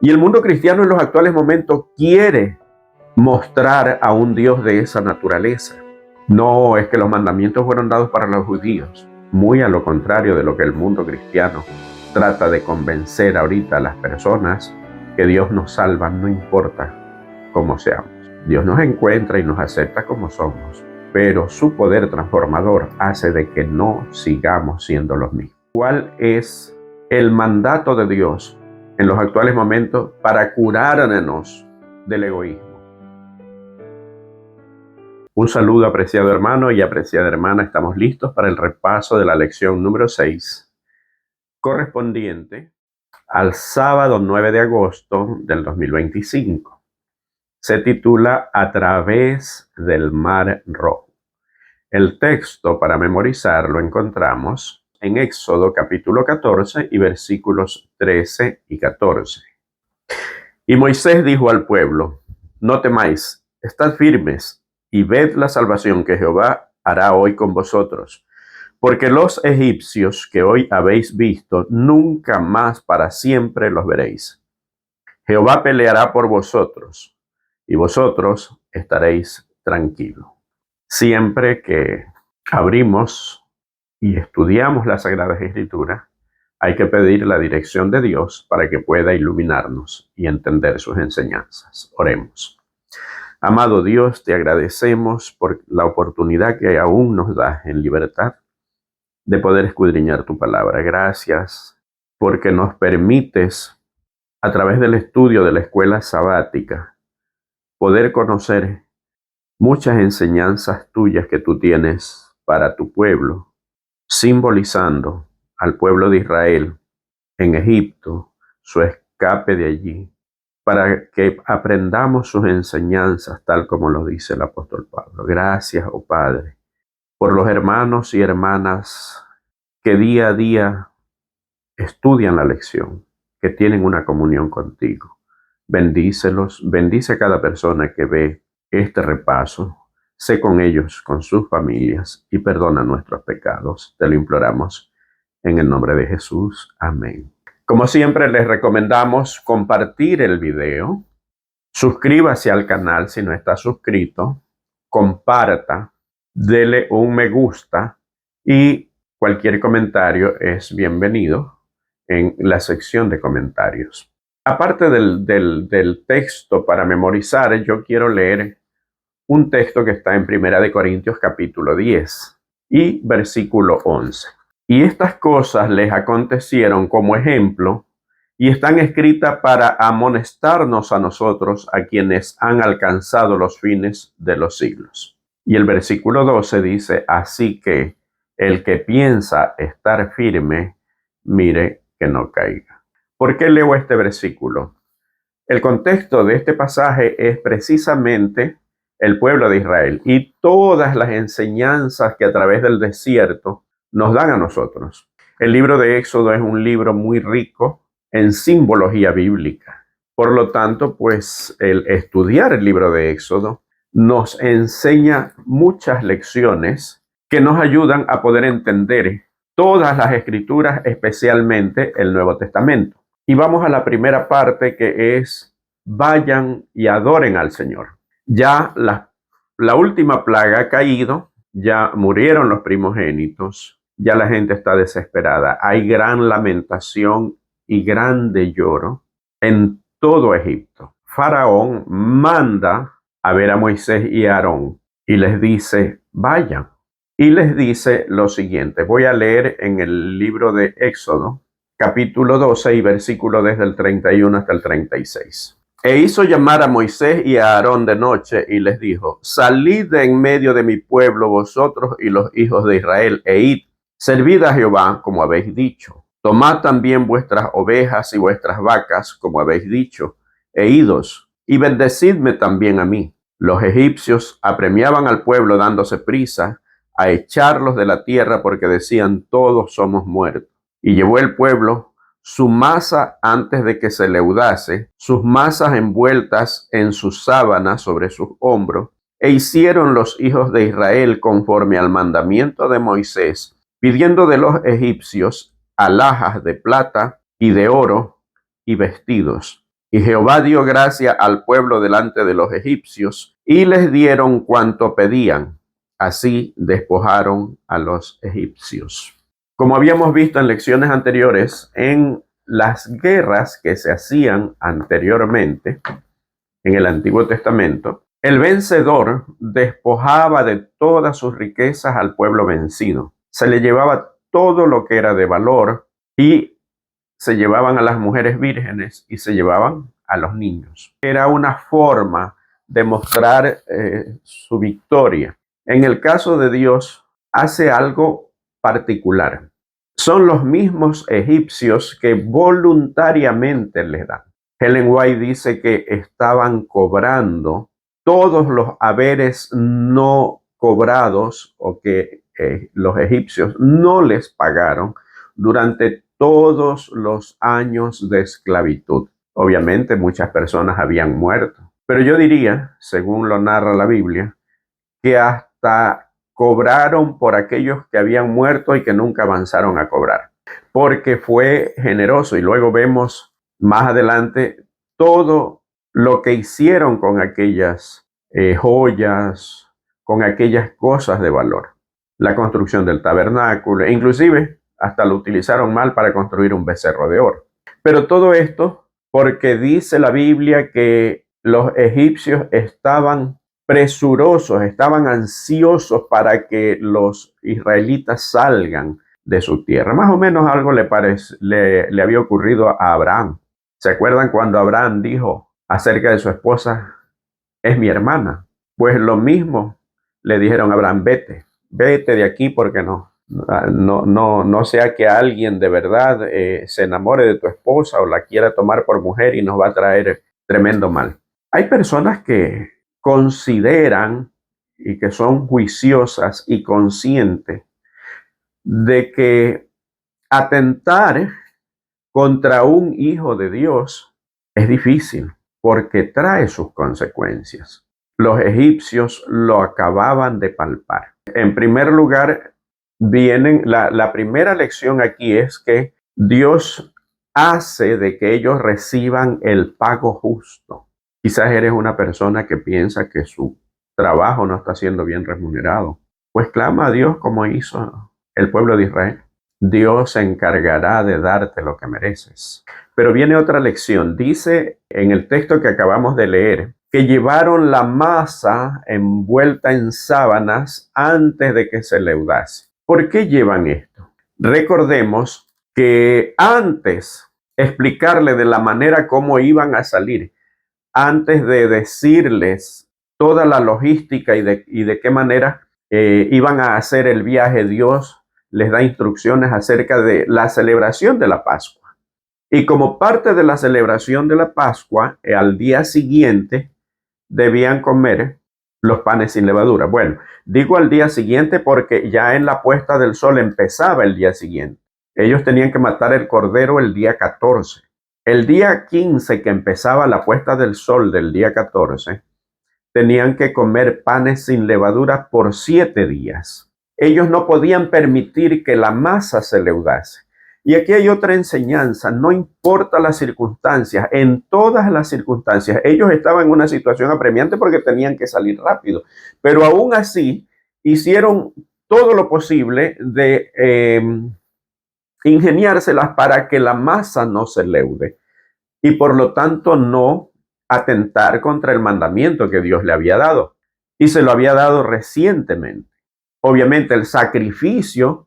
Y el mundo cristiano en los actuales momentos quiere mostrar a un Dios de esa naturaleza. No es que los mandamientos fueron dados para los judíos, muy a lo contrario de lo que el mundo cristiano trata de convencer ahorita a las personas, que Dios nos salva no importa cómo seamos. Dios nos encuentra y nos acepta como somos, pero su poder transformador hace de que no sigamos siendo los mismos. ¿Cuál es el mandato de Dios en los actuales momentos para curarnos del egoísmo? Un saludo, apreciado hermano y apreciada hermana. Estamos listos para el repaso de la lección número 6, correspondiente al sábado 9 de agosto del 2025. Se titula A través del Mar Rojo. El texto para memorizar lo encontramos en Éxodo capítulo 14 y versículos 13 y 14. Y Moisés dijo al pueblo: no temáis, estad firmes y ved la salvación que Jehová hará hoy con vosotros, porque los egipcios que hoy habéis visto, nunca más para siempre los veréis. Jehová peleará por vosotros, y vosotros estaréis tranquilos. Siempre que abrimos y estudiamos las Sagradas Escrituras, hay que pedir la dirección de Dios para que pueda iluminarnos y entender sus enseñanzas. Oremos. Amado Dios, te agradecemos por la oportunidad que aún nos das en libertad de poder escudriñar tu palabra. Gracias porque nos permites, a través del estudio de la escuela sabática, poder conocer muchas enseñanzas tuyas que tú tienes para tu pueblo, simbolizando al pueblo de Israel en Egipto, su escape de allí, para que aprendamos sus enseñanzas tal como lo dice el apóstol Pablo. Gracias, oh Padre, por los hermanos y hermanas que día a día estudian la lección, que tienen una comunión contigo. Bendícelos, bendice a cada persona que ve este repaso. Sé con ellos, con sus familias, y perdona nuestros pecados. Te lo imploramos en el nombre de Jesús. Amén. Como siempre, les recomendamos compartir el video. Suscríbase al canal si no está suscrito. Comparta, dele un me gusta y cualquier comentario es bienvenido en la sección de comentarios. Aparte del texto para memorizar, yo quiero leer un texto que está en 1 Corintios capítulo 10 y versículo 11. Y estas cosas les acontecieron como ejemplo y están escritas para amonestarnos a nosotros, a quienes han alcanzado los fines de los siglos. Y el versículo 12 dice: así que el que piensa estar firme, mire que no caiga. ¿Por qué leo este versículo? El contexto de este pasaje es precisamente el pueblo de Israel y todas las enseñanzas que a través del desierto nos dan a nosotros. El libro de Éxodo es un libro muy rico en simbología bíblica. Por lo tanto, pues el estudiar el libro de Éxodo nos enseña muchas lecciones que nos ayudan a poder entender todas las escrituras, especialmente el Nuevo Testamento. Y vamos a la primera parte, que es: vayan y adoren al Señor. Ya la última plaga ha caído, ya murieron los primogénitos, ya la gente está desesperada. Hay gran lamentación y grande lloro en todo Egipto. Faraón manda a ver a Moisés y a Aarón y les dice: vayan. Y les dice lo siguiente. Voy a leer en el libro de Éxodo, capítulo 12 y versículo desde el 31 hasta el 36. E hizo llamar a Moisés y a Aarón de noche y les dijo: salid de en medio de mi pueblo vosotros y los hijos de Israel, e id, servid a Jehová como habéis dicho. Tomad también vuestras ovejas y vuestras vacas como habéis dicho, e idos, y bendecidme también a mí. Los egipcios apremiaban al pueblo dándose prisa a echarlos de la tierra, porque decían: todos somos muertos. Y llevó el pueblo su masa antes de que se leudase, sus masas envueltas en sus sábanas sobre sus hombros, e hicieron los hijos de Israel conforme al mandamiento de Moisés, pidiendo de los egipcios alhajas de plata y de oro y vestidos. Y Jehová dio gracia al pueblo delante de los egipcios, y les dieron cuanto pedían. Así despojaron a los egipcios. Como habíamos visto en lecciones anteriores, en las guerras que se hacían anteriormente en el Antiguo Testamento, el vencedor despojaba de todas sus riquezas al pueblo vencido. Se le llevaba todo lo que era de valor y se llevaban a las mujeres vírgenes y se llevaban a los niños. Era una forma de mostrar su victoria. En el caso de Dios, hace algo particular. Son los mismos egipcios que voluntariamente les dan. Ellen White dice que estaban cobrando todos los haberes no cobrados o que los egipcios no les pagaron durante todos los años de esclavitud. Obviamente muchas personas habían muerto, pero yo diría, según lo narra la Biblia, que hasta cobraron por aquellos que habían muerto y que nunca avanzaron a cobrar, porque fue generoso. Y luego vemos más adelante todo lo que hicieron con aquellas joyas, con aquellas cosas de valor. La construcción del tabernáculo, e inclusive hasta lo utilizaron mal para construir un becerro de oro. Pero todo esto porque dice la Biblia que los egipcios estaban presurosos, estaban ansiosos para que los israelitas salgan de su tierra. Más o menos algo le había ocurrido a Abraham. ¿Se acuerdan cuando Abraham dijo acerca de su esposa, es mi hermana? Pues lo mismo le dijeron a Abraham, vete de aquí porque no sea que alguien de verdad se enamore de tu esposa o la quiera tomar por mujer y nos va a traer tremendo mal. Hay personas que consideran y que son juiciosas y conscientes de que atentar contra un hijo de Dios es difícil porque trae sus consecuencias. Los egipcios lo acababan de palpar. En primer lugar, la primera lección aquí es que Dios hace de que ellos reciban el pago justo. Quizás eres una persona que piensa que su trabajo no está siendo bien remunerado. Pues clama a Dios como hizo el pueblo de Israel. Dios se encargará de darte lo que mereces. Pero viene otra lección. Dice en el texto que acabamos de leer que llevaron la masa envuelta en sábanas antes de que se leudase. ¿Por qué llevan esto? Recordemos que antes explicarle de la manera cómo iban a salir, antes de decirles toda la logística y de qué manera iban a hacer el viaje, Dios les da instrucciones acerca de la celebración de la Pascua. Y como parte de la celebración de la Pascua, al día siguiente debían comer los panes sin levadura. Bueno, digo al día siguiente porque ya en la puesta del sol empezaba el día siguiente. Ellos tenían que matar el cordero el día 14. El día 15, que empezaba la puesta del sol del día 14, tenían que comer panes sin levadura por 7 días. Ellos no podían permitir que la masa se leudase. Y aquí hay otra enseñanza, no importa las circunstancias, en todas las circunstancias, ellos estaban en una situación apremiante porque tenían que salir rápido, pero aún así hicieron todo lo posible de ingeniárselas para que la masa no se leude y por lo tanto no atentar contra el mandamiento que Dios le había dado y se lo había dado recientemente. Obviamente el sacrificio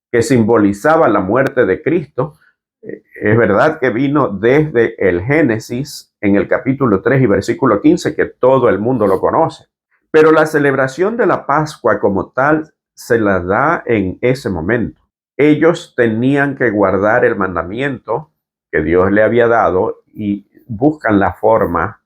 que simbolizaba la muerte de Cristo, es verdad que vino desde el Génesis en el capítulo 3 y versículo 15, que todo el mundo lo conoce. Pero la celebración de la Pascua como tal se la da en ese momento. Ellos tenían que guardar el mandamiento que Dios le había dado y buscan la forma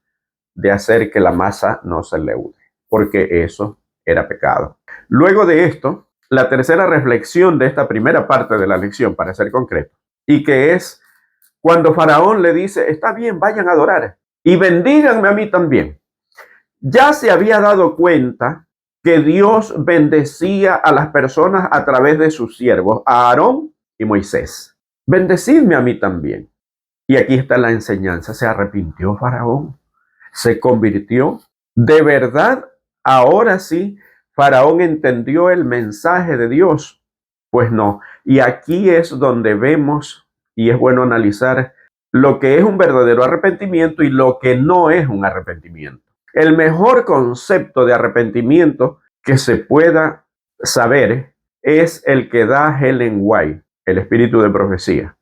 de hacer que la masa no se leude, porque eso era pecado. Luego de esto, la tercera reflexión de esta primera parte de la lección, para ser concreto, y que es cuando Faraón le dice, está bien, vayan a adorar y bendíganme a mí también. Ya se había dado cuenta que Dios bendecía a las personas a través de sus siervos, a Aarón y Moisés. Bendecidme a mí también. Y aquí está la enseñanza. Se arrepintió Faraón. Se convirtió. De verdad, ahora sí, Faraón entendió el mensaje de Dios. Pues no. Y aquí es donde vemos, y es bueno analizar, lo que es un verdadero arrepentimiento y lo que no es un arrepentimiento. El mejor concepto de arrepentimiento que se pueda saber es el que da Ellen White, el espíritu de profecía.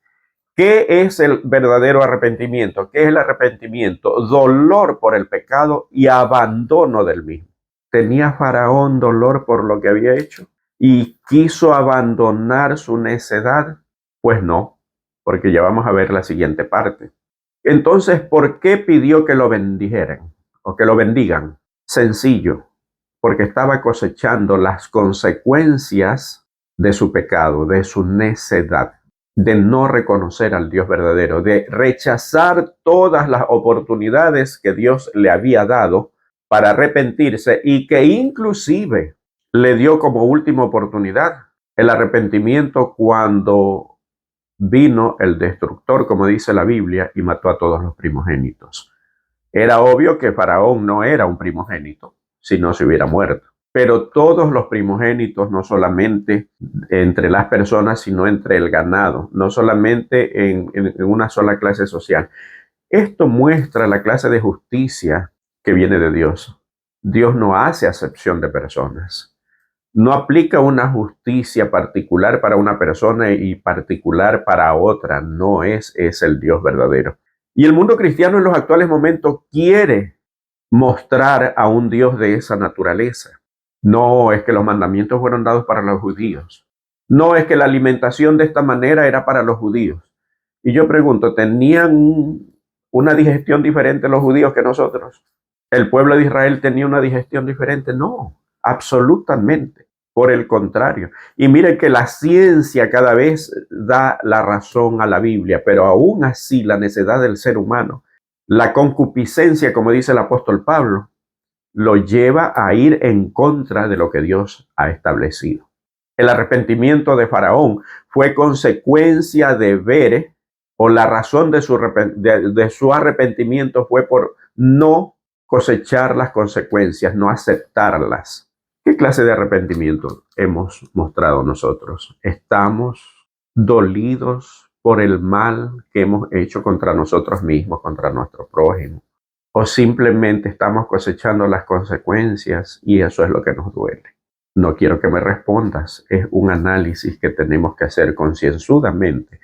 ¿Qué es el verdadero arrepentimiento? ¿Qué es el arrepentimiento? Dolor por el pecado y abandono del mismo. ¿Tenía Faraón dolor por lo que había hecho y quiso abandonar su necedad? Pues no, porque ya vamos a ver la siguiente parte. Entonces, ¿por qué pidió que lo bendijeran o que lo bendigan? Sencillo, porque estaba cosechando las consecuencias de su pecado, de su necedad, de no reconocer al Dios verdadero, de rechazar todas las oportunidades que Dios le había dado para arrepentirse y que inclusive le dio como última oportunidad el arrepentimiento cuando vino el destructor, como dice la Biblia, y mató a todos los primogénitos. Era obvio que Faraón no era un primogénito, si no se hubiera muerto. Pero todos los primogénitos, no solamente entre las personas, sino entre el ganado, no solamente en una sola clase social. Esto muestra la clase de justicia que viene de Dios. Dios no hace acepción de personas. No aplica una justicia particular para una persona y particular para otra. No es el Dios verdadero. Y el mundo cristiano en los actuales momentos quiere mostrar a un Dios de esa naturaleza. No es que los mandamientos fueron dados para los judíos. No es que la alimentación de esta manera era para los judíos. Y yo pregunto, ¿tenían una digestión diferente los judíos que nosotros? ¿El pueblo de Israel tenía una digestión diferente? No, absolutamente. Por el contrario. Y miren que la ciencia cada vez da la razón a la Biblia, pero aún así la necedad del ser humano, la concupiscencia, como dice el apóstol Pablo, lo lleva a ir en contra de lo que Dios ha establecido. El arrepentimiento de Faraón fue consecuencia de ver, o la razón de su arrepentimiento fue por no cosechar las consecuencias, no aceptarlas. ¿Qué clase de arrepentimiento hemos mostrado nosotros? ¿Estamos dolidos por el mal que hemos hecho contra nosotros mismos, contra nuestro prójimo? ¿O simplemente estamos cosechando las consecuencias y eso es lo que nos duele? No quiero que me respondas, es un análisis que tenemos que hacer concienzudamente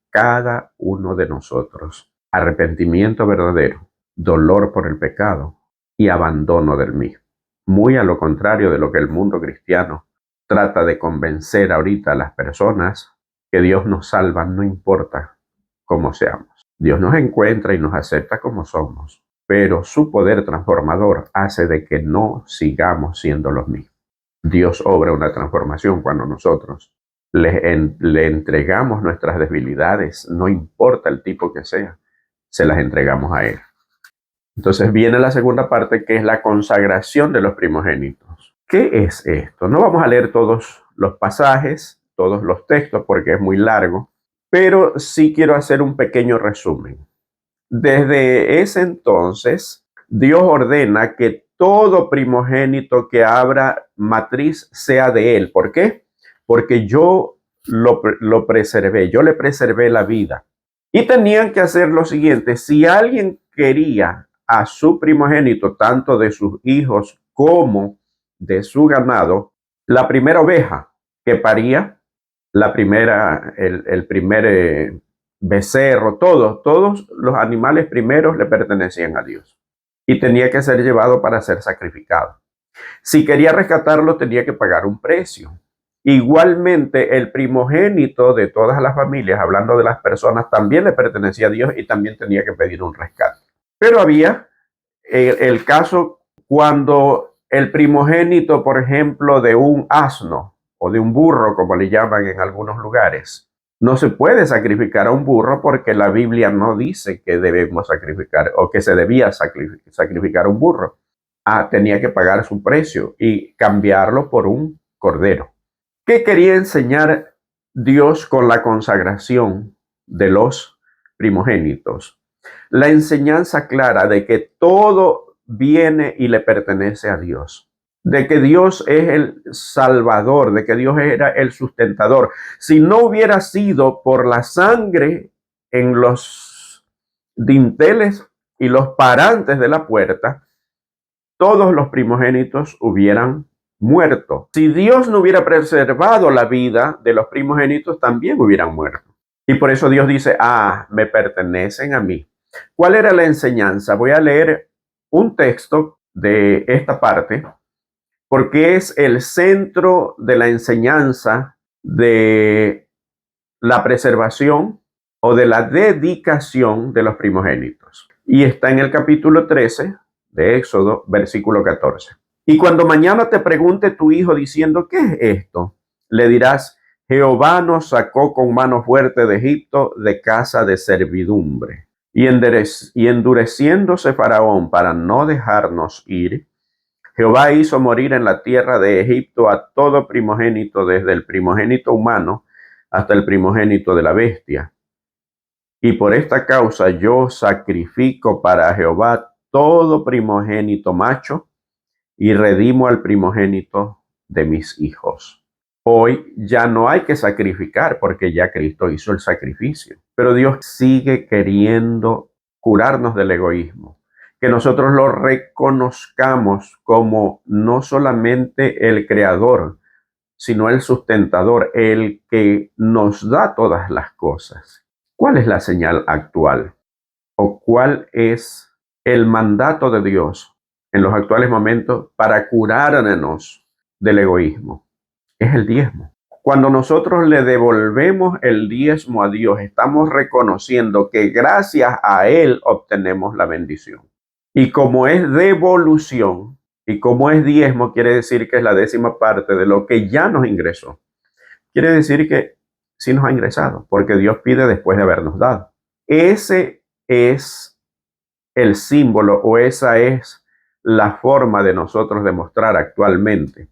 cada uno de nosotros. Arrepentimiento verdadero, dolor por el pecado y abandono del mismo. Muy a lo contrario de lo que el mundo cristiano trata de convencer ahorita a las personas, que Dios nos salva no importa cómo seamos. Dios nos encuentra y nos acepta como somos, pero su poder transformador hace de que no sigamos siendo los mismos. Dios obra una transformación cuando nosotros le entregamos nuestras debilidades, no importa el tipo que sea, se las entregamos a Él. Entonces viene la segunda parte, que es la consagración de los primogénitos. ¿Qué es esto? No vamos a leer todos los pasajes, todos los textos, porque es muy largo, pero sí quiero hacer un pequeño resumen. Desde ese entonces, Dios ordena que todo primogénito que abra matriz sea de él. ¿Por qué? Porque yo lo preservé, yo le preservé la vida. Y tenían que hacer lo siguiente: si alguien quería a su primogénito, tanto de sus hijos como de su ganado, la primera oveja que paría, el primer becerro, todos los animales primeros le pertenecían a Dios y tenía que ser llevado para ser sacrificado. Si quería rescatarlo, tenía que pagar un precio. Igualmente, el primogénito de todas las familias, hablando de las personas, también le pertenecía a Dios y también tenía que pedir un rescate. Pero había el caso cuando el primogénito, por ejemplo, de un asno o de un burro, como le llaman en algunos lugares, no se puede sacrificar a un burro porque la Biblia no dice que debemos sacrificar o que se debía sacrificar a un burro. Tenía que pagar su precio y cambiarlo por un cordero. ¿Qué quería enseñar Dios con la consagración de los primogénitos. La enseñanza clara de que todo viene y le pertenece a Dios, de que Dios es el salvador, de que Dios era el sustentador. Si no hubiera sido por la sangre en los dinteles y los parantes de la puerta, todos los primogénitos hubieran muerto. Si Dios no hubiera preservado la vida de los primogénitos, también hubieran muerto. Y por eso Dios dice, me pertenecen a mí. ¿Cuál era la enseñanza? Voy a leer un texto de esta parte, porque es el centro de la enseñanza de la preservación o de la dedicación de los primogénitos. Y está en el capítulo 13 de Éxodo, versículo 14. Y cuando mañana te pregunte tu hijo diciendo, ¿qué es esto? Le dirás, Jehová nos sacó con mano fuerte de Egipto, de casa de servidumbre. Y endureciéndose Faraón para no dejarnos ir, Jehová hizo morir en la tierra de Egipto a todo primogénito, desde el primogénito humano hasta el primogénito de la bestia. Y por esta causa yo sacrifico para Jehová todo primogénito macho y redimo al primogénito de mis hijos. Hoy ya no hay que sacrificar porque ya Cristo hizo el sacrificio. Pero Dios sigue queriendo curarnos del egoísmo. Que nosotros lo reconozcamos como no solamente el creador, sino el sustentador, el que nos da todas las cosas. ¿Cuál es la señal actual? ¿O cuál es el mandato de Dios en los actuales momentos para curarnos del egoísmo? Es el diezmo. Cuando nosotros le devolvemos el diezmo a Dios, estamos reconociendo que gracias a Él obtenemos la bendición. Y como es devolución y como es diezmo, quiere decir que es la 10ª parte de lo que ya nos ingresó. Quiere decir que sí nos ha ingresado, porque Dios pide después de habernos dado. Ese es el símbolo o esa es la forma de nosotros demostrar actualmente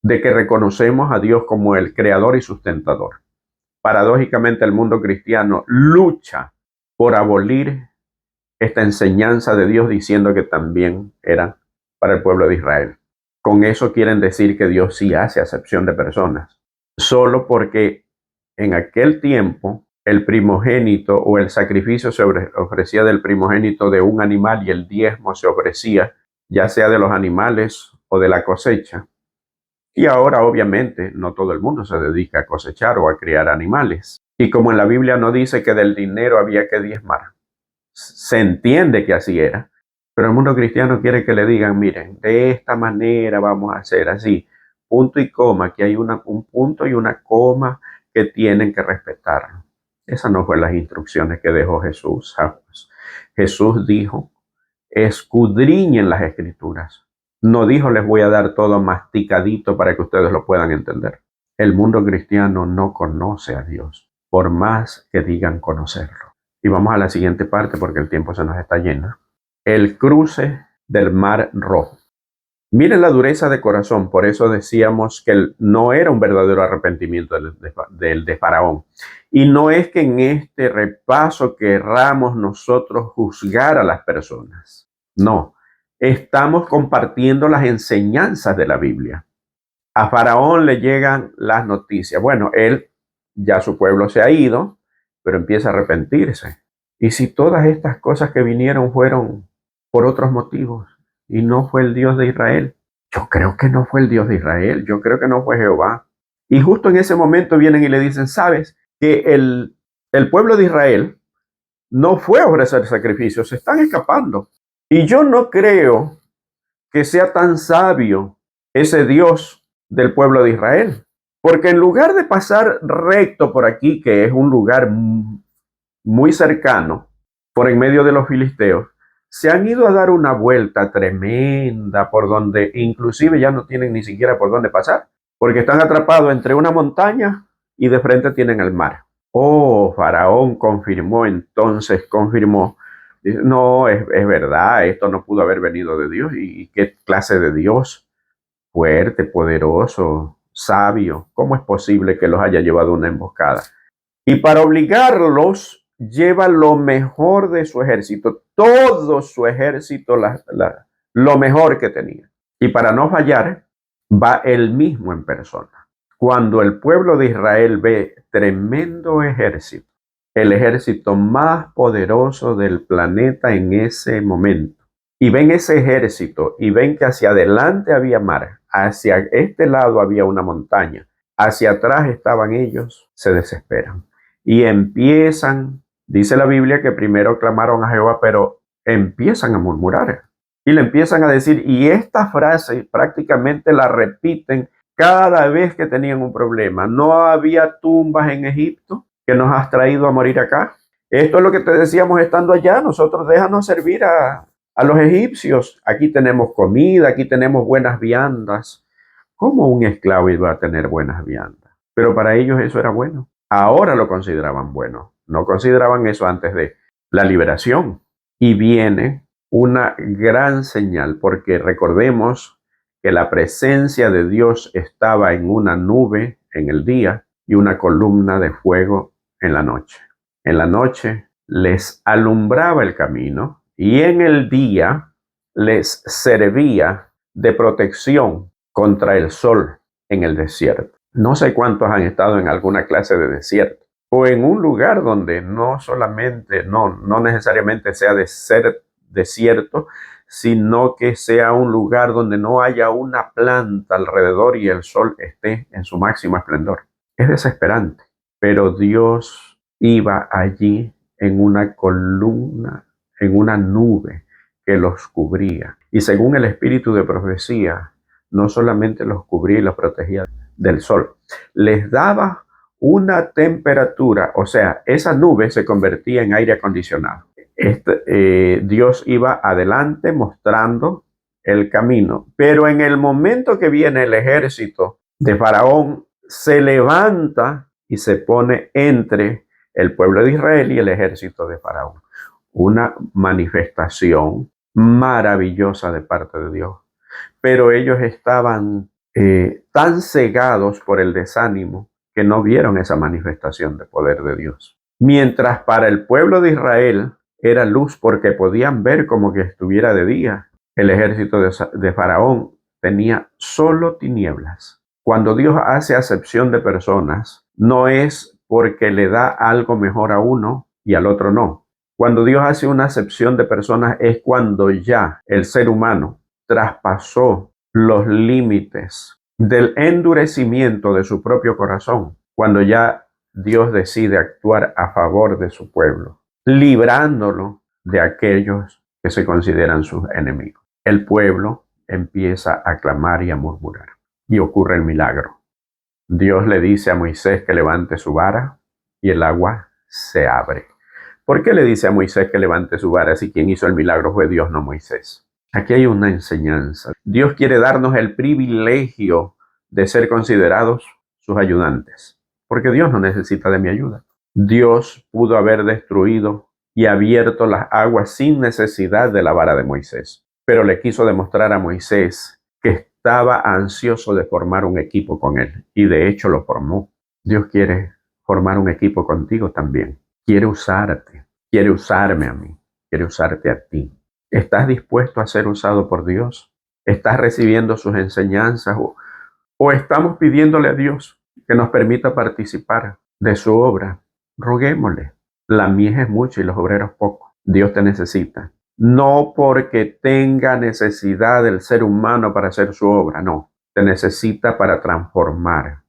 de que reconocemos a Dios como el creador y sustentador. Paradójicamente, el mundo cristiano lucha por abolir esta enseñanza de Dios diciendo que también era para el pueblo de Israel. Con eso quieren decir que Dios sí hace acepción de personas, solo porque en aquel tiempo el primogénito o el sacrificio se ofrecía del primogénito de un animal y el diezmo se ofrecía ya sea de los animales o de la cosecha. Y ahora obviamente no todo el mundo se dedica a cosechar o a criar animales. Y como en la Biblia no dice que del dinero había que diezmar, se entiende que así era, pero el mundo cristiano quiere que le digan, miren, de esta manera vamos a hacer así, punto y coma, que hay un punto y una coma que tienen que respetar. Esas no fueron las instrucciones que dejó Jesús. Jesús dijo, escudriñen las escrituras. No dijo, les voy a dar todo masticadito para que ustedes lo puedan entender. El mundo cristiano no conoce a Dios, por más que digan conocerlo. Y vamos a la siguiente parte porque el tiempo se nos está yendo. El cruce del Mar Rojo. Miren la dureza de corazón, por eso decíamos que no era un verdadero arrepentimiento del de Faraón. Y no es que en este repaso querramos nosotros juzgar a las personas. No, estamos compartiendo las enseñanzas de la Biblia. A Faraón le llegan las noticias. Bueno, ya su pueblo se ha ido, pero empieza a arrepentirse. ¿Y si todas estas cosas que vinieron fueron por otros motivos y no fue el Dios de Israel? Yo creo que no fue el Dios de Israel, yo creo que no fue Jehová. Y justo en ese momento vienen y le dicen, ¿sabes? Que el pueblo de Israel no fue a ofrecer sacrificios, se están escapando. Y yo no creo que sea tan sabio ese Dios del pueblo de Israel. Porque en lugar de pasar recto por aquí, que es un lugar muy cercano, por en medio de los filisteos, se han ido a dar una vuelta tremenda por donde inclusive ya no tienen ni siquiera por dónde pasar, porque están atrapados entre una montaña y de frente tienen el mar. Oh, Faraón confirmó, no, es verdad, esto no pudo haber venido de Dios. ¿Y qué clase de Dios? Fuerte, poderoso, sabio. ¿Cómo es posible que los haya llevado a una emboscada? Y para obligarlos lleva lo mejor de su ejército, todo su ejército, lo mejor que tenía. Y para no fallar, va él mismo en persona. Cuando el pueblo de Israel ve tremendo ejército, el ejército más poderoso del planeta en ese momento, y ven ese ejército y ven que hacia adelante había mar, hacia este lado había una montaña, hacia atrás estaban ellos, se desesperan y empiezan, dice la Biblia que primero clamaron a Jehová, pero empiezan a murmurar y le empiezan a decir, y esta frase prácticamente la repiten cada vez que tenían un problema. No había tumbas en Egipto que nos has traído a morir acá. Esto es lo que te decíamos estando allá. Nosotros déjanos servir a los egipcios. Aquí tenemos comida, aquí tenemos buenas viandas. ¿Cómo un esclavo iba a tener buenas viandas? Pero para ellos eso era bueno. Ahora lo consideraban bueno. No consideraban eso antes de la liberación. Y viene una gran señal, porque recordemos que la presencia de Dios estaba en una nube en el día y una columna de fuego en la noche. En la noche les alumbraba el camino y en el día les servía de protección contra el sol en el desierto. No sé cuántos han estado en alguna clase de desierto o en un lugar donde no solamente, no necesariamente sea de ser desierto, sino que sea un lugar donde no haya una planta alrededor y el sol esté en su máximo esplendor. Es desesperante, pero Dios iba allí en una columna, en una nube que los cubría. Y según el espíritu de profecía, no solamente los cubría y los protegía del sol, les daba una temperatura, o sea, esa nube se convertía en aire acondicionado. Dios iba adelante mostrando el camino, pero en el momento que viene el ejército de Faraón, se levanta y se pone entre el pueblo de Israel y el ejército de Faraón. Una manifestación maravillosa de parte de Dios. Pero ellos estaban tan cegados por el desánimo que no vieron esa manifestación de poder de Dios. Mientras para el pueblo de Israel era luz porque podían ver como que estuviera de día, el ejército de Faraón tenía solo tinieblas. Cuando Dios hace acepción de personas, no es porque le da algo mejor a uno y al otro no. Cuando Dios hace una acepción de personas es cuando ya el ser humano traspasó los límites del endurecimiento de su propio corazón, cuando ya Dios decide actuar a favor de su pueblo, librándolo de aquellos que se consideran sus enemigos. El pueblo empieza a clamar y a murmurar y ocurre el milagro. Dios le dice a Moisés que levante su vara y el agua se abre. ¿Por qué le dice a Moisés que levante su vara si quien hizo el milagro fue Dios, no Moisés? Aquí hay una enseñanza. Dios quiere darnos el privilegio de ser considerados sus ayudantes, porque Dios no necesita de mi ayuda. Dios pudo haber destruido y abierto las aguas sin necesidad de la vara de Moisés, pero le quiso demostrar a Moisés que estaba ansioso de formar un equipo con él, y de hecho lo formó. Dios quiere formar un equipo contigo también. Quiere usarte, quiere usarme a mí, quiere usarte a ti. ¿Estás dispuesto a ser usado por Dios? ¿Estás recibiendo sus enseñanzas o estamos pidiéndole a Dios que nos permita participar de su obra? Roguémosle. La mies es mucha y los obreros pocos. Dios te necesita. No porque tenga necesidad del ser humano para hacer su obra, no. Te necesita para transformar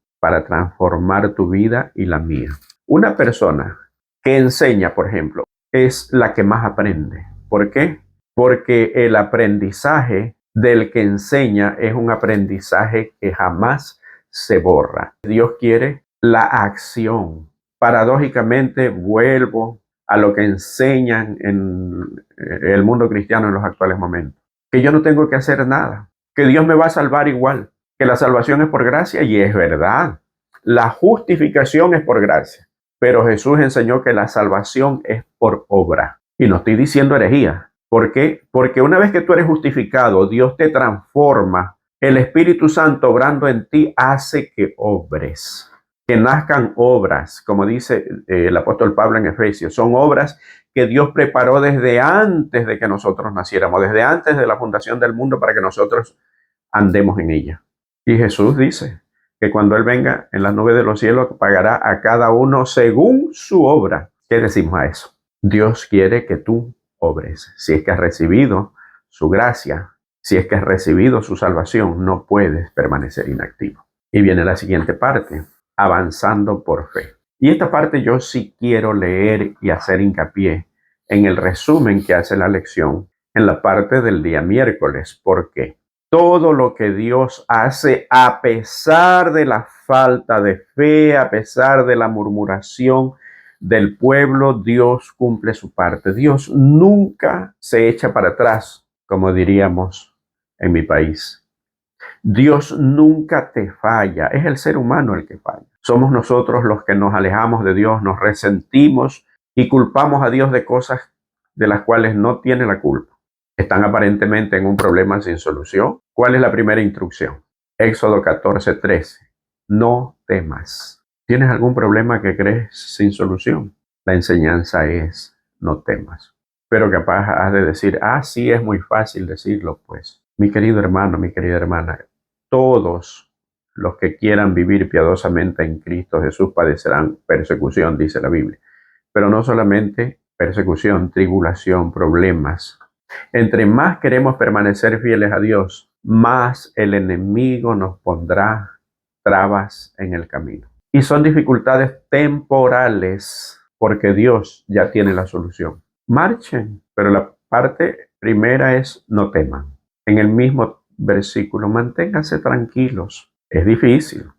tu vida y la mía. Una persona que enseña, por ejemplo, es la que más aprende. ¿Por qué? Porque el aprendizaje del que enseña es un aprendizaje que jamás se borra. Dios quiere la acción. Paradójicamente, vuelvo a lo que enseñan en el mundo cristiano en los actuales momentos. Que yo no tengo que hacer nada. Que Dios me va a salvar igual. Que la salvación es por gracia, y es verdad. La justificación es por gracia. Pero Jesús enseñó que la salvación es por obra. Y no estoy diciendo herejía. ¿Por qué? Porque una vez que tú eres justificado, Dios te transforma. El Espíritu Santo obrando en ti hace que obres. que nazcan obras, como dice el apóstol Pablo en Efesios, son obras que Dios preparó desde antes de que nosotros naciéramos, desde antes de la fundación del mundo para que nosotros andemos en ella. Y Jesús dice que cuando Él venga en las nubes de los cielos pagará a cada uno según su obra. ¿Qué decimos a eso? Dios quiere que tú obres. Si es que has recibido su gracia, si es que has recibido su salvación, no puedes permanecer inactivo. Y viene la siguiente parte, avanzando por fe. Y esta parte yo sí quiero leer y hacer hincapié en el resumen que hace la lección en la parte del día miércoles. ¿Por qué? Todo lo que Dios hace, a pesar de la falta de fe, a pesar de la murmuración del pueblo, Dios cumple su parte. Dios nunca se echa para atrás, como diríamos en mi país. Dios nunca te falla, es el ser humano el que falla. Somos nosotros los que nos alejamos de Dios, nos resentimos y culpamos a Dios de cosas de las cuales no tiene la culpa. Están aparentemente en un problema sin solución. ¿Cuál es la primera instrucción? Éxodo 14:13. No temas. ¿Tienes algún problema que crees sin solución? La enseñanza es no temas. Pero capaz has de decir, sí, es muy fácil decirlo, pues. Mi querido hermano, mi querida hermana, todos los que quieran vivir piadosamente en Cristo Jesús padecerán persecución, dice la Biblia. Pero no solamente persecución, tribulación, problemas. Entre más queremos permanecer fieles a Dios, más el enemigo nos pondrá trabas en el camino. Y son dificultades temporales porque Dios ya tiene la solución. Marchen, pero la parte primera es no teman. En el mismo versículo, manténganse tranquilos. Es difícil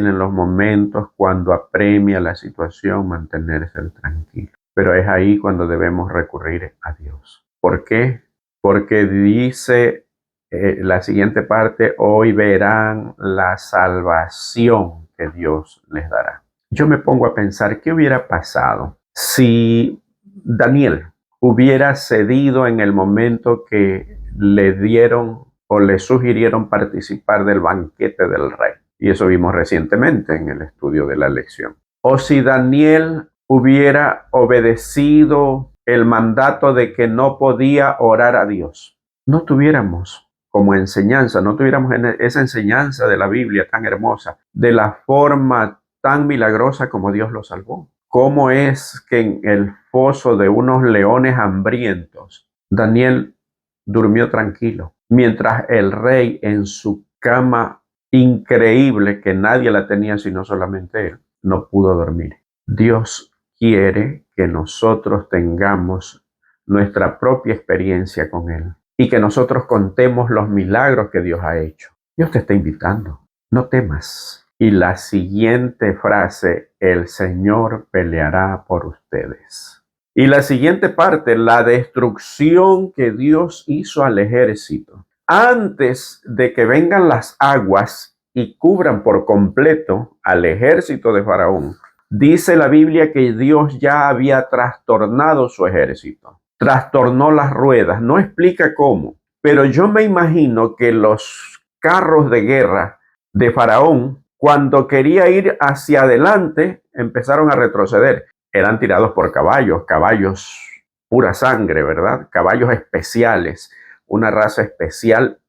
en los momentos cuando apremia la situación mantenerse tranquilo. Pero es ahí cuando debemos recurrir a Dios. ¿Por qué? Porque dice la siguiente parte, hoy verán la salvación que Dios les dará. Yo me pongo a pensar, ¿qué hubiera pasado si Daniel hubiera cedido en el momento que le dieron o le sugirieron participar del banquete del rey? Y eso vimos recientemente en el estudio de la lección. O si Daniel hubiera obedecido el mandato de que no podía orar a Dios, no tuviéramos como enseñanza, no tuviéramos esa enseñanza de la Biblia tan hermosa, de la forma tan milagrosa como Dios lo salvó. ¿Cómo es que en el foso de unos leones hambrientos, Daniel durmió tranquilo, mientras el rey en su cama increíble, que nadie la tenía sino solamente él, no pudo dormir? Dios quiere que nosotros tengamos nuestra propia experiencia con Él y que nosotros contemos los milagros que Dios ha hecho. Dios te está invitando, no temas. Y la siguiente frase, el Señor peleará por ustedes. Y la siguiente parte, la destrucción que Dios hizo al ejército. Antes de que vengan las aguas y cubran por completo al ejército de Faraón, dice la Biblia que Dios ya había trastornado su ejército, trastornó las ruedas, no explica cómo, pero yo me imagino que los carros de guerra de Faraón, cuando quería ir hacia adelante, empezaron a retroceder. Eran tirados por caballos pura sangre, ¿verdad? Caballos especiales, una raza especial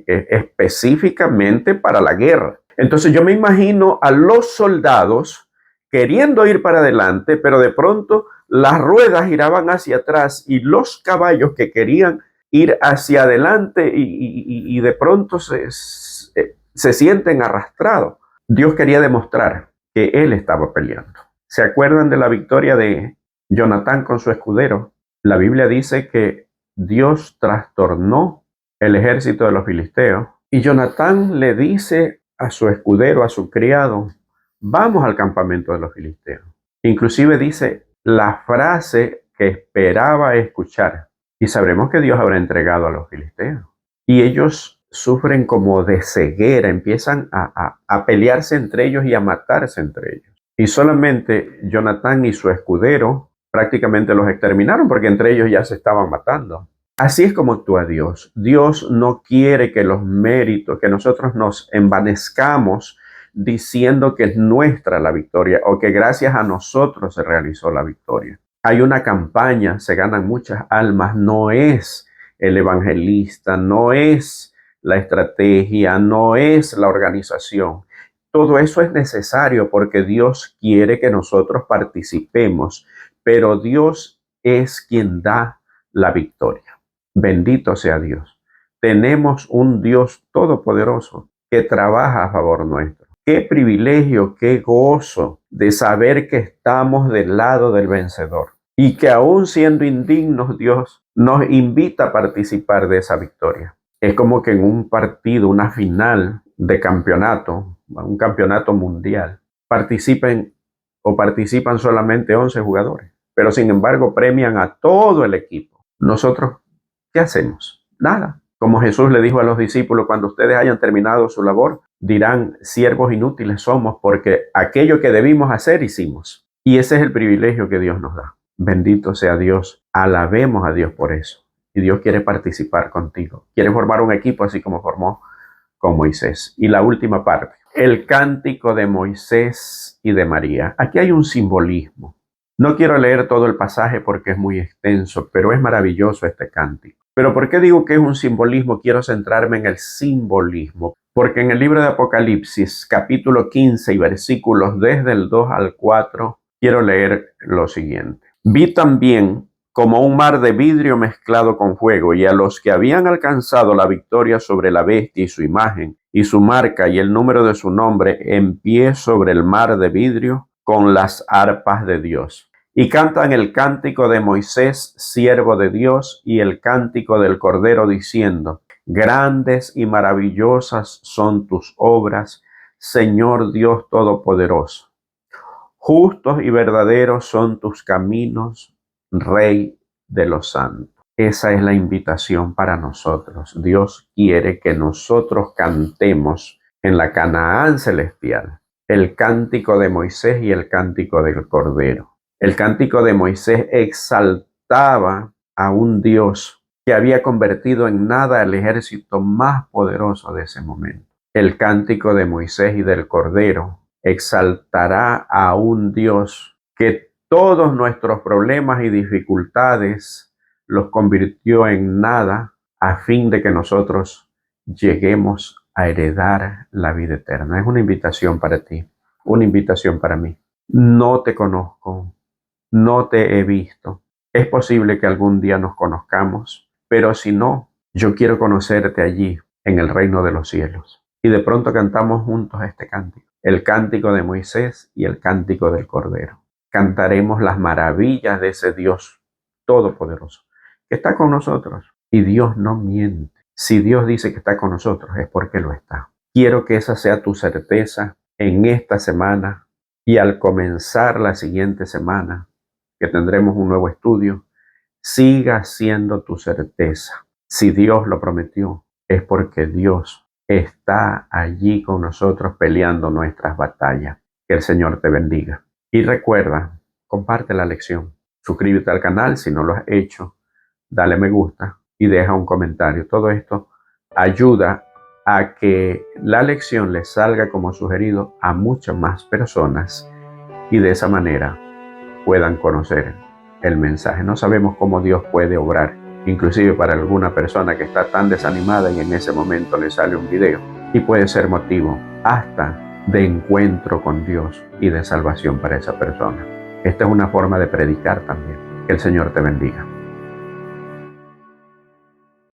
específicamente para la guerra. Entonces yo me imagino a los soldados queriendo ir para adelante, pero de pronto las ruedas giraban hacia atrás y los caballos que querían ir hacia adelante y de pronto se sienten arrastrados. Dios quería demostrar que Él estaba peleando. ¿Se acuerdan de la victoria de Jonatán con su escudero? La Biblia dice que Dios trastornó el ejército de los filisteos y Jonatán le dice a su escudero, a su criado, vamos al campamento de los filisteos. Inclusive dice la frase que esperaba escuchar. Y sabremos que Dios habrá entregado a los filisteos. Y ellos sufren como de ceguera, empiezan a pelearse entre ellos y a matarse entre ellos. Y solamente Jonatán y su escudero prácticamente los exterminaron porque entre ellos ya se estaban matando. Así es como actúa Dios. Dios no quiere que los méritos, que nosotros nos envanezcamos diciendo que es nuestra la victoria o que gracias a nosotros se realizó la victoria. Hay una campaña, se ganan muchas almas, no es el evangelista, no es la estrategia, no es la organización. Todo eso es necesario porque Dios quiere que nosotros participemos, pero Dios es quien da la victoria. Bendito sea Dios. Tenemos un Dios todopoderoso que trabaja a favor nuestro. Qué privilegio, qué gozo de saber que estamos del lado del vencedor y que aún siendo indignos, Dios nos invita a participar de esa victoria. Es como que en un partido, una final de campeonato, un campeonato mundial, participan solamente 11 jugadores, pero sin embargo premian a todo el equipo. Nosotros, ¿qué hacemos? Nada. Como Jesús le dijo a los discípulos, cuando ustedes hayan terminado su labor, dirán, siervos inútiles somos, porque aquello que debimos hacer hicimos. Y ese es el privilegio que Dios nos da. Bendito sea Dios. Alabemos a Dios por eso. Y Dios quiere participar contigo. Quiere formar un equipo así como formó con Moisés. Y la última parte, el cántico de Moisés y de María. Aquí hay un simbolismo. No quiero leer todo el pasaje porque es muy extenso, pero es maravilloso este cántico. Pero ¿por qué digo que es un simbolismo? Quiero centrarme en el simbolismo. Porque en el libro de Apocalipsis, capítulo 15 y versículos desde el 2 al 4, quiero leer lo siguiente. Vi también como un mar de vidrio mezclado con fuego, y a los que habían alcanzado la victoria sobre la bestia y su imagen, y su marca y el número de su nombre, en pie sobre el mar de vidrio, con las arpas de Dios. Y cantan el cántico de Moisés, siervo de Dios, y el cántico del Cordero, diciendo, grandes y maravillosas son tus obras, Señor Dios Todopoderoso. Justos y verdaderos son tus caminos, Rey de los santos. Esa es la invitación para nosotros. Dios quiere que nosotros cantemos en la Canaán celestial el cántico de Moisés y el cántico del Cordero. El cántico de Moisés exaltaba a un Dios que había convertido en nada el ejército más poderoso de ese momento. El cántico de Moisés y del Cordero exaltará a un Dios que todos nuestros problemas y dificultades los convirtió en nada a fin de que nosotros lleguemos a heredar la vida eterna. Es una invitación para ti, una invitación para mí. No te conozco, no te he visto. Es posible que algún día nos conozcamos, pero si no, yo quiero conocerte allí en el reino de los cielos. Y de pronto cantamos juntos este cántico, el cántico de Moisés y el cántico del Cordero. Cantaremos las maravillas de ese Dios todopoderoso que está con nosotros. Y Dios no miente. Si Dios dice que está con nosotros es porque lo está. Quiero que esa sea tu certeza en esta semana y al comenzar la siguiente semana, que tendremos un nuevo estudio, siga siendo tu certeza. Si Dios lo prometió, es porque Dios está allí con nosotros peleando nuestras batallas. Que el Señor te bendiga. Y recuerda, comparte la lección. Suscríbete al canal si no lo has hecho. Dale me gusta y deja un comentario. Todo esto ayuda a que la lección le salga como sugerido a muchas más personas y de esa manera puedan conocer el mensaje. No sabemos cómo Dios puede obrar, inclusive para alguna persona que está tan desanimada y en ese momento le sale un video y puede ser motivo hasta de encuentro con Dios y de salvación para esa persona. Esta es una forma de predicar también. Que el Señor te bendiga.